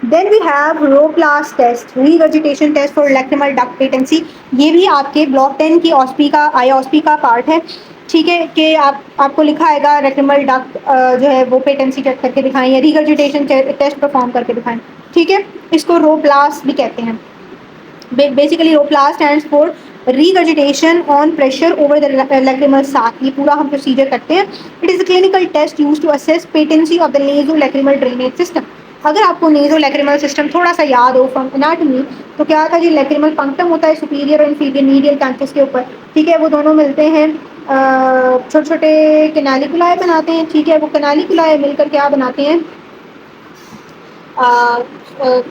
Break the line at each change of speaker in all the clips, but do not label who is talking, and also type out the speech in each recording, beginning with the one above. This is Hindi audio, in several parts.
Then we have ROPLAS test, regurgitation test for lacrimal duct patency. ये भी आपके ब्लॉक 10 की ऑस्पी का ऑस्पी का पार्ट है, ठीक है, कि आपको लिखा आएगा रेक्टमल डक्ट जो है वो पेटेंसी चेक करके दिखाएं या रीगर्जिटेशन टेस्ट परफॉर्म करके दिखाएं, ठीक है। इसको रोप्लास भी कहते हैं। Basically ROPLAS stands for regurgitation on pressure over the lacrimal sac, ये पूरा हम प्रोसीजर करते हैं। It is a clinical test use to assess patency of the nasolacrimal drainage system. अगर आपको नेजोलैक्रिमल सिस्टम थोड़ा सा याद हो फ्रॉम एनाटॉमी, तो क्या था जी, लैक्रिमल पंक्टम होता है सुपीरियर और इंफीरियर मीडियल कैंथस के ऊपर, ठीक है, वो दोनों मिलते हैं, छोटे छोटे कैनालिकुलाए बनाते हैं, ठीक है, वो कैनालिकुलाए मिलकर क्या बनाते हैं,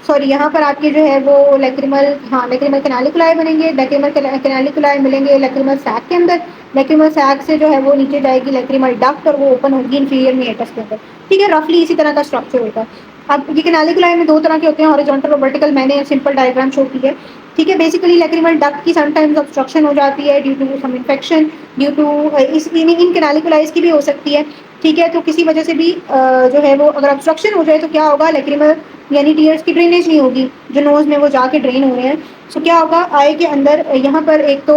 सॉरी यहाँ पर आपके जो है वो लैक्रिमल, हाँ लैक्रिमल कैनालिकुलाए बनेंगे, लैक्रिमल कैनालिकुलाए मिलेंगे लैक्रिमल सैक के अंदर, लैक्रिमल सैक से जो है वो नीचे जाएगी लैक्रिमल डक्ट और वो ओपन होगी इंफीरियर मीएटस के अंदर, ठीक है। रफली इसी तरह का स्ट्रक्चर होता है। अब ये कैनालिकुलाए में दो तरह के होते हैं, हॉरिजॉन्टल और वर्टिकल, मैंने सिंपल डायग्राम शो की है, ठीक है। बेसिकली लैक्रिमल डक्ट की समटाइम्स ऑब्स्ट्रक्शन हो जाती है due to some infection, due to in canaliculi की भी हो सकती है, ठीक है। तो किसी वजह से भी जो है वो अगर ऑब्स्ट्रक्शन हो जाए तो क्या होगा, लैक्रिमल यानी टीयर्स की ड्रेनेज नहीं होगी जो नोज में वो जाके ड्रेन हो रहे हैं। सो क्या होगा, आई के अंदर यहाँ पर एक तो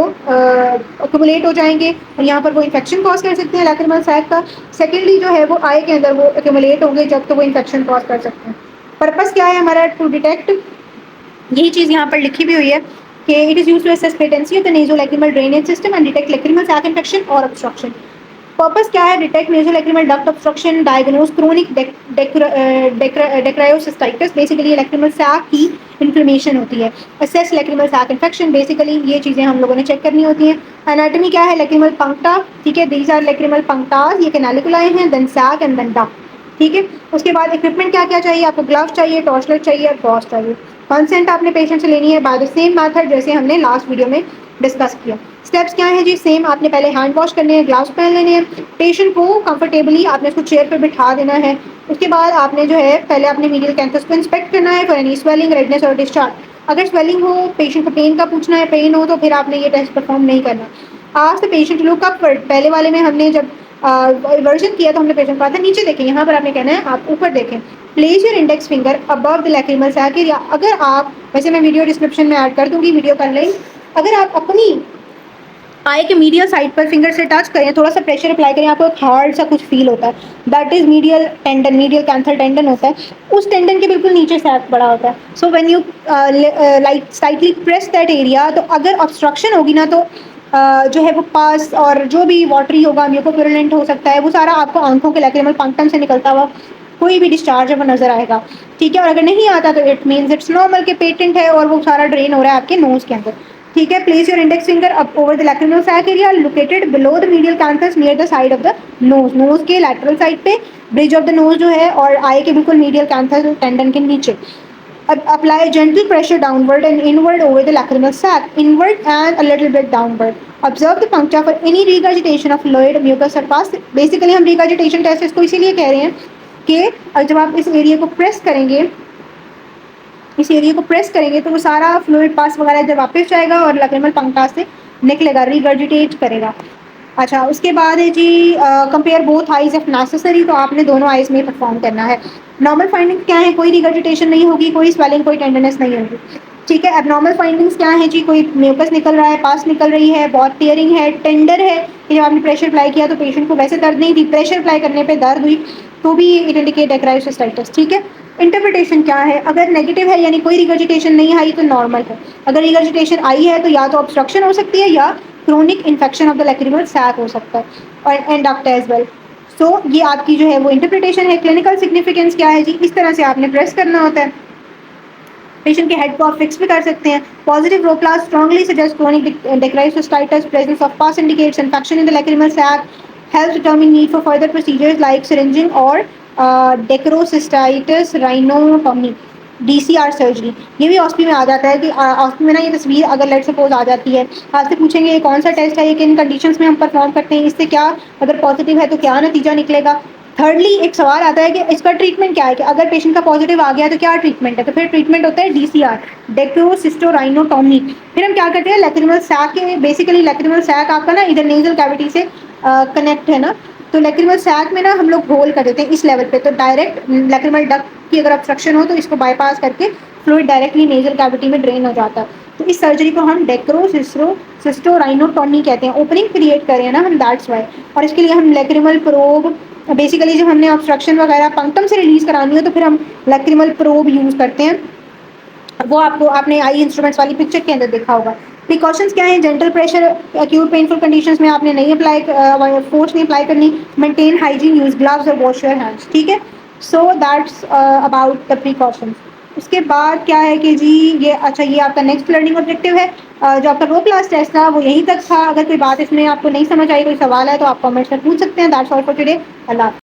अक्यूमुलेट हो जाएंगे और यहाँ पर वो इन्फेक्शन कॉज कर सकते हैं लैक्रिमल सैक का। सेकेंडली जो है वो आई के अंदर वो अक्यूमुलेट होंगे जब तो वो इन्फेक्शन कॉज कर सकते हैं। पर्पस क्या है हमारा, टू डिटेक्ट, यही चीज़ यहाँ पर लिखी भी हुई है कि it is use to assess patency of the nasolacrimal drainage system and detect lacrimal sac infection और ऑब्स्ट्रक्शन। पर्पस क्या है, detect nasolacrimal duct obstruction, diagnose chronic dacryocystitis, basically lacrimal sac की इन्फ्लेमेशन होती है। Assess lacrimal sac infection, basically ये चीज़ें हम लोगों ने चेक करनी होती हैं। एनाटॉमी क्या है, लैक्रिमल पंक्टा, ठीक है, दीज आर लैक्रिमल पंक्टास, ये कैनालिकुलाए हैं, then sac and then duct, ठीक है। उसके बाद इक्विपमेंट क्या क्या चाहिए आपको, ग्लव्स चाहिए, टॉर्चलाइट चाहिए और गॉस चाहिए। कंसेंट आपने पेशेंट से लेनी है बाय द सेम मेथड जैसे हमने लास्ट वीडियो में डिस्कस किया। स्टेप्स क्या है जी, सेम, आपने पहले हैंड वॉश करने हैं, ग्लव्स पहन लेने हैं, पेशेंट को कंफर्टेबली आपने उसको चेयर पर बिठा देना है। उसके बाद आपने जो है पहले अपने मीडियल कैंथस को इंस्पेक्ट करना है फॉर एनी स्वेलिंग, रेडनेस और डिस्चार्ज। अगर स्वेलिंग हो, पेशेंट को पेन का पूछना है, पेन हो तो फिर आपने ये टेस्ट परफॉर्म नहीं करना। आज द पेशेंट लुक अपवर्ड, पहले वाले में हमने जब वर्जन किया तो हमने पेशेंट कहा था नीचे देखें, यहाँ पर आपने कहना है आप ऊपर देखें। Place your index finger above the lacrimal sac area. अगर आप, वैसे मैं वीडियो डिस्क्रिप्शन में ऐड कर दूंगी वीडियो का लिंक, अगर आप अपनी आई के मीडियल साइड पर फिंगर से टच करें, थोड़ा सा प्रेशर अप्लाई करें, आपको एक हार्ड सा कुछ फील होता है, that is medial tendon, medial canthal tendon होता है, उस टेंडन के बिल्कुल नीचे सैक बड़ा होता है। So when you like slightly press that area, तो अगर ऑब्स्ट्रक्शन होगी ना तो जो है वो पास और जो भी वाटरी होगा, म्यूकोप्यूरुलेंट हो सकता है, वो सारा आपको आंखों के लैक्रिमल पंक्टम से निकलता हुआ कोई भी डिस्चार्ज है वो नजर आएगा, ठीक है। और अगर नहीं आता तो इट मीन्स इट्स नॉर्मल के पेटेंट है और वो सारा ड्रेन हो रहा है आपके नोज के अंदर, ठीक है। Place your index finger up over the lacrimal sac area located below the medial canthus near the side of the nose, nose के लैटरल साइड पे, ब्रिज ऑफ द नोज जो है, और आई के बिल्कुल मीडियल कैंथस टेंडन के नीचे। Apply gentle pressure downward and inward over the lacrimal sac, inward and a little bit downward. Observe the puncture for any regurgitation of fluid mucus surface. Basically हम regurgitation test इसको इसीलिए कह रहे हैं कि जब आप इस एरिया को प्रेस करेंगे, इस एरिया को प्रेस करेंगे तो वो सारा फ्लूइड पास वगैरह जब वापस जाएगा और लैक्रिमल पंक्टा से निकलेगा, रिगर्जिटेट करेगा। अच्छा, उसके बाद है जी compare both eyes if necessary, तो आपने दोनों आइज में परफॉर्म करना है। नॉर्मल फाइंडिंग क्या है, कोई रिगर्जिटेशन नहीं होगी, कोई स्वेलिंग, कोई टेंडरनेस नहीं होगी, ठीक है। एबनॉर्मल फाइंडिंग्स क्या है जी, कोई म्यूकस निकल रहा है, पास निकल रही है, बहुत टीयरिंग है, टेंडर है कि जब आपने प्रेशर अप्लाई किया तो पेशेंट को वैसे दर्द नहीं थी, प्रेशर अप्लाई करने पे दर्द हुई, तो भी इट इंडिकेट डेक्रायोसिस्टाइटिस, ठीक है। इंटरप्रिटेशन क्या है, अगर नेगेटिव है यानी कोई रिगर्जिटेशन नहीं आई तो नॉर्मल है, अगर रिगर्जिटेशन आई है तो या तो ऑब्स्ट्रक्शन हो सकती है या chronic infection of the lacrimal sac हो सकता है, और and duct as well. So ये आपकी जो है वो इंटरप्रिटेशन है। क्लिनिकल सिग्निफिकेंस क्या है जी, इस तरह से आपने प्रेस करना होता है, पेशेंट के हेड को आप फिक्स भी कर सकते हैं। Positive ROPLAS strongly suggest chronic dacryocystitis, presence of pus indicates infection in the lacrimal sac, help determine need for further procedures like syringing और डेक्रोसिस्टाइटिस राइनोटॉमी, डीसीआर सर्जरी। ये भी ऑस्पी में आ जाता है कि ऑस्पी में ना ये तस्वीर अगर लेट सपोज आ जाती है, आपसे पूछेंगे ये कौन सा टेस्ट है, ये किन कंडीशंस में हम परफॉर्म करते हैं, इससे क्या अगर पॉजिटिव है तो क्या नतीजा निकलेगा। थर्डली एक सवाल आता है कि इसका ट्रीटमेंट क्या है, कि अगर पेशेंट का पॉजिटिव आ गया तो क्या ट्रीटमेंट है, तो फिर ट्रीटमेंट होता है डीसीआर, डेक्रोसिस्टोराइनोटॉमी। फिर हम क्या करते हैं, लैक्रिमल सैक के, बेसिकली लैक्रिमल सैक आपका ना इधर नेजल कैविटी से कनेक्ट है ना, तो लैक्रिमल सैक में ना हम लोग होल कर देते हैं इस लेवल पे, तो डायरेक्ट लैक्रिमल डक्ट की अगर ऑब्स्ट्रक्शन हो तो इसको बाईपास करके फ्लूइड डायरेक्टली नेजल कैविटी में ड्रेन हो जाता है। तो इस सर्जरी को हम सिस्टोराइनोटॉमी कहते हैं। ओपनिंग क्रिएट करें ना हम, दैट्स वाई। और इसके लिए हम लैक्रिमल प्रोब, बेसिकली जब हमने ऑब्स्ट्रक्शन वगैरह पंक्टम से रिलीज करानी हो तो फिर हम लैक्रिमल प्रोब यूज करते हैं। वो आपको आपने आई इंस्ट्रूमेंट्स वाली पिक्चर के अंदर देखा होगा। प्रिकॉशंस क्या है? Gentle pressure acute painful conditions में आपने नहीं अप्लाई, फोर्स नहीं अप्लाई करनी। मेंटेन हाइजीन, यूज ग्लव्स और वॉश योर हैंड्स, ठीक है। So that's about the precautions. उसके बाद क्या है कि जी ये अच्छा, ये आपका नेक्स्ट लर्निंग ऑब्जेक्टिव है। जो आपका रो क्लास टेस्ट था वो यहीं तक था। अगर कोई बात इसमें आपको नहीं समझ आई, कोई सवाल है तो आप कमेंट्स में पूछ सकते हैं। That's all for today. Allah.